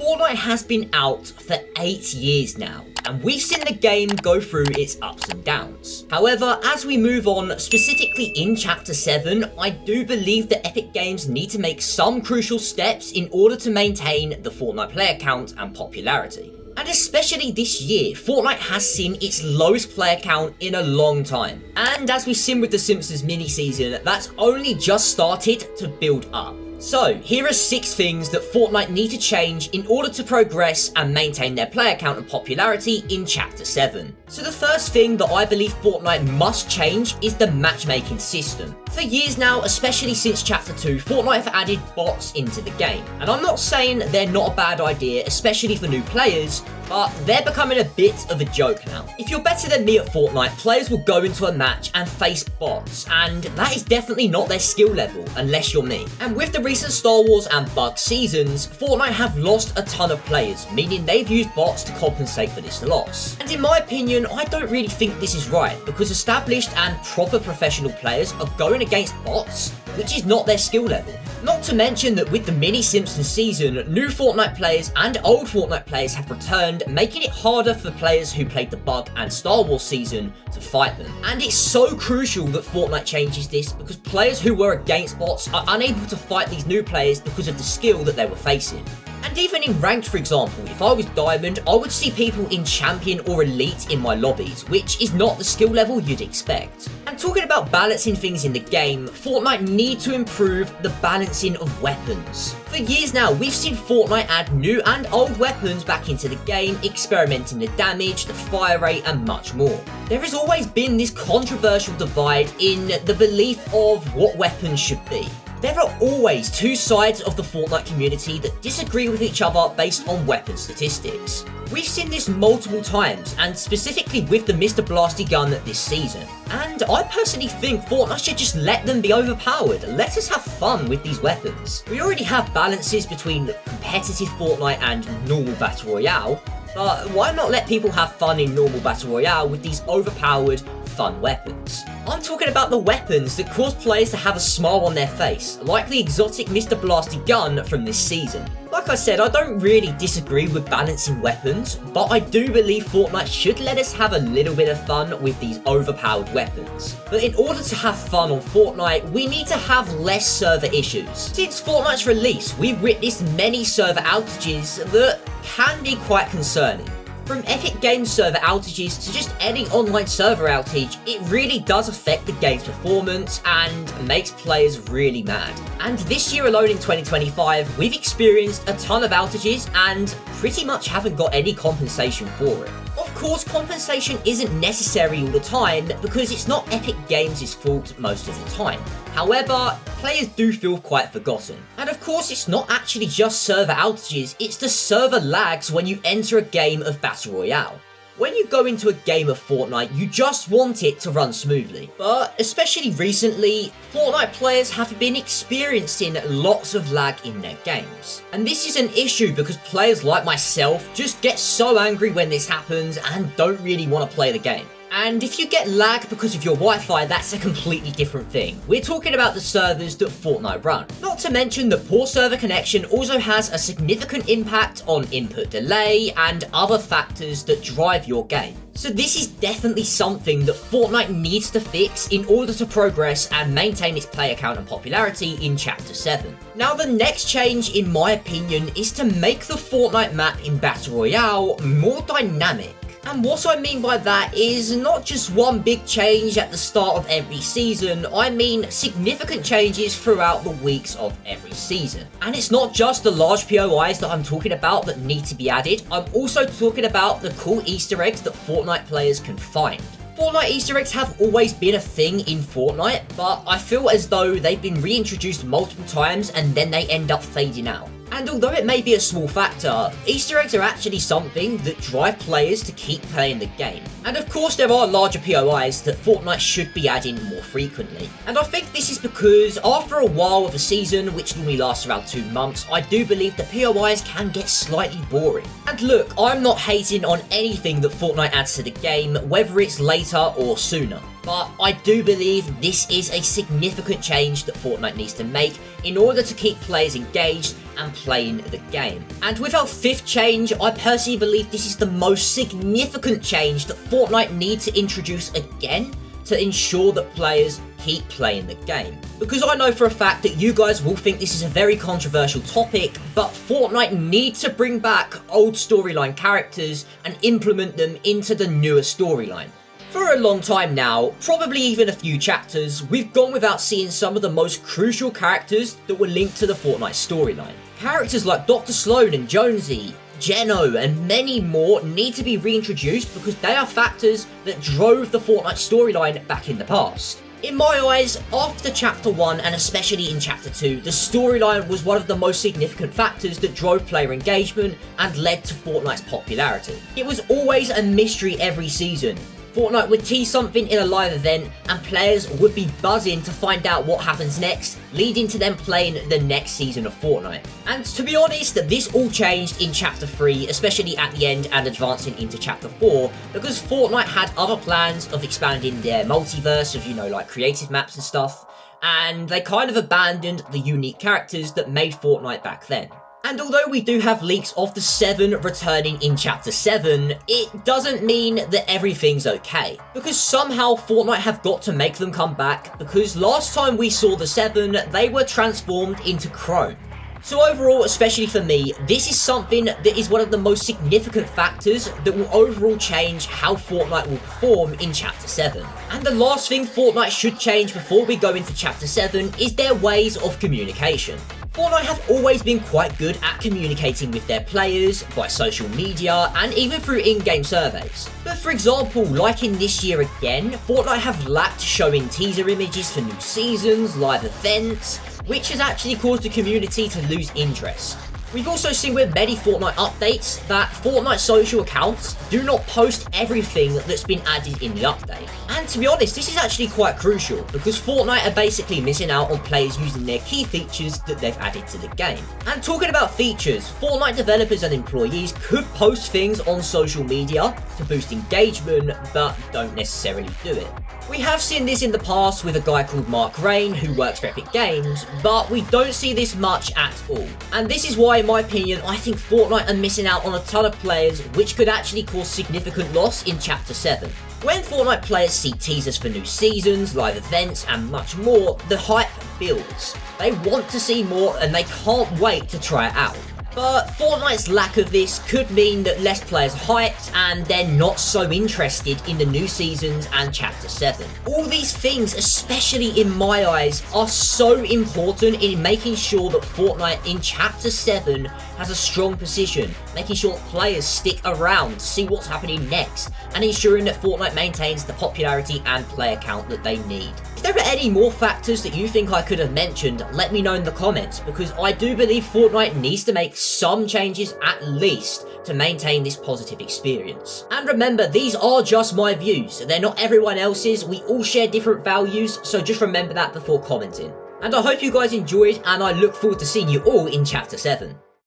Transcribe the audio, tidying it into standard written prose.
Fortnite has been out for 8 years now, and we've seen the game go through its ups and downs. However, as we move on, specifically in Chapter 7, I do believe that Epic Games need to make some crucial steps in order to maintain the Fortnite player count and popularity. And especially this year, Fortnite has seen its lowest player count in a long time. And as we've seen with the Simpsons mini-season, that's only just started to build up. So, here are 6 things that Fortnite need to change in order to progress and maintain their player count and popularity in Chapter 7. So the first thing that I believe Fortnite must change is the matchmaking system. For years now, especially since Chapter 2, Fortnite have added bots into the game. And I'm not saying they're not a bad idea, especially for new players, but they're becoming a bit of a joke now. If you're better than me at Fortnite, players will go into a match and face bots, and that is definitely not their skill level, unless you're me. And with the recent Star Wars and Bug seasons, Fortnite have lost a ton of players, meaning they've used bots to compensate for this loss. And in my opinion, I don't really think this is right, because established and proper professional players are going against bots, which is not their skill level. Not to mention that with the mini Simpsons season, new Fortnite players and old Fortnite players have returned, making it harder for players who played the Bug and Star Wars season to fight them. And it's so crucial that Fortnite changes this, because players who were against bots are unable to fight these new players because of the skill that they were facing. And even in ranked, for example, if I was Diamond, I would see people in Champion or Elite in my lobbies, which is not the skill level you'd expect. And talking about balancing things in the game, Fortnite need to improve the balancing of weapons. For years now, we've seen Fortnite add new and old weapons back into the game, experimenting the damage, the fire rate, and much more. There has always been this controversial divide in the belief of what weapons should be. There are always 2 sides of the Fortnite community that disagree with each other based on weapon statistics. We've seen this multiple times, and specifically with the Mr. Blasty gun this season. And I personally think Fortnite should just let them be overpowered. Let us have fun with these weapons. We already have balances between competitive Fortnite and normal Battle Royale, but why not let people have fun in normal Battle Royale with these overpowered, fun weapons? I'm talking about the weapons that cause players to have a smile on their face, like the exotic Mr. Blasty gun from this season. Like I said, I don't really disagree with balancing weapons, but I do believe Fortnite should let us have a little bit of fun with these overpowered weapons. But in order to have fun on Fortnite, we need to have less server issues. Since Fortnite's release, we've witnessed many server outages that can be quite concerning. From Epic Games server outages to just any online server outage, it really does affect the game's performance and makes players really mad. And this year alone in 2025, we've experienced a ton of outages and pretty much haven't got any compensation for it. Of course, compensation isn't necessary all the time because it's not Epic Games' fault most of the time. However, players do feel quite forgotten. And of course, it's not actually just server outages, it's the server lags when you enter a game of Battle Royale. When you go into a game of Fortnite, you just want it to run smoothly. But especially recently, Fortnite players have been experiencing lots of lag in their games. And this is an issue because players like myself just get so angry when this happens and don't really want to play the game. And if you get lag because of your Wi-Fi, that's a completely different thing. We're talking about the servers that Fortnite run. Not to mention that poor server connection also has a significant impact on input delay and other factors that drive your game. So this is definitely something that Fortnite needs to fix in order to progress and maintain its player count and popularity in Chapter 7. Now the next change, in my opinion, is to make the Fortnite map in Battle Royale more dynamic. And what I mean by that is not just one big change at the start of every season, I mean significant changes throughout the weeks of every season. And it's not just the large POIs that I'm talking about that need to be added, I'm also talking about the cool Easter eggs that Fortnite players can find. Fortnite Easter eggs have always been a thing in Fortnite, but I feel as though they've been reintroduced multiple times and then they end up fading out. And although it may be a small factor, Easter eggs are actually something that drive players to keep playing the game. And of course there are larger POIs that Fortnite should be adding more frequently. And I think this is because after a while of a season, which normally lasts around 2 months, I do believe the POIs can get slightly boring. And look, I'm not hating on anything that Fortnite adds to the game, whether it's later or sooner. But I do believe this is a significant change that Fortnite needs to make in order to keep players engaged and playing the game. And with our 5th change, I personally believe this is the most significant change that Fortnite need to introduce again to ensure that players keep playing the game. Because I know for a fact that you guys will think this is a very controversial topic, but Fortnite need to bring back old storyline characters and implement them into the newer storyline. For a long time now, probably even a few chapters, we've gone without seeing some of the most crucial characters that were linked to the Fortnite storyline. Characters like Dr. Sloan and Jonesy, Geno, and many more need to be reintroduced because they are factors that drove the Fortnite storyline back in the past. In my eyes, after Chapter 1 and especially in Chapter 2, the storyline was one of the most significant factors that drove player engagement and led to Fortnite's popularity. It was always a mystery every season. Fortnite would tease something in a live event and players would be buzzing to find out what happens next, leading to them playing the next season of Fortnite. And to be honest, this all changed in Chapter 3, especially at the end and advancing into Chapter 4, because Fortnite had other plans of expanding their multiverse of, like creative maps and stuff, and they kind of abandoned the unique characters that made Fortnite back then. And although we do have leaks of the 7 returning in Chapter 7, it doesn't mean that everything's okay. Because somehow Fortnite have got to make them come back, because last time we saw the 7, they were transformed into Chrome. So overall, especially for me, this is something that is one of the most significant factors that will overall change how Fortnite will perform in Chapter 7. And the last thing Fortnite should change before we go into Chapter 7 is their ways of communication. Fortnite have always been quite good at communicating with their players by social media and even through in-game surveys. But for example, like in this year again, Fortnite have lacked showing teaser images for new seasons, live events, which has actually caused the community to lose interest. We've also seen with many Fortnite updates that Fortnite social accounts do not post everything that's been added in the update. And to be honest, this is actually quite crucial because Fortnite are basically missing out on players using their key features that they've added to the game. And talking about features, Fortnite developers and employees could post things on social media to boost engagement, but don't necessarily do it. We have seen this in the past with a guy called Mark Rain who works for Epic Games, but we don't see this much at all. And this is why, in my opinion, I think Fortnite are missing out on a ton of players, which could actually cause significant loss in Chapter 7. When Fortnite players see teasers for new seasons, live events, and much more, the hype builds. They want to see more and they can't wait to try it out. But Fortnite's lack of this could mean that less players are hyped and they're not so interested in the new seasons and Chapter 7. All these things, especially in my eyes, are so important in making sure that Fortnite in Chapter 7 has a strong position, making sure players stick around to see what's happening next, and ensuring that Fortnite maintains the popularity and player count that they need. If there are any more factors that you think I could have mentioned, let me know in the comments, because I do believe Fortnite needs to make some changes at least to maintain this positive experience. And remember, these are just my views, they're not everyone else's, we all share different values, so just remember that before commenting. And I hope you guys enjoyed, and I look forward to seeing you all in Chapter 7.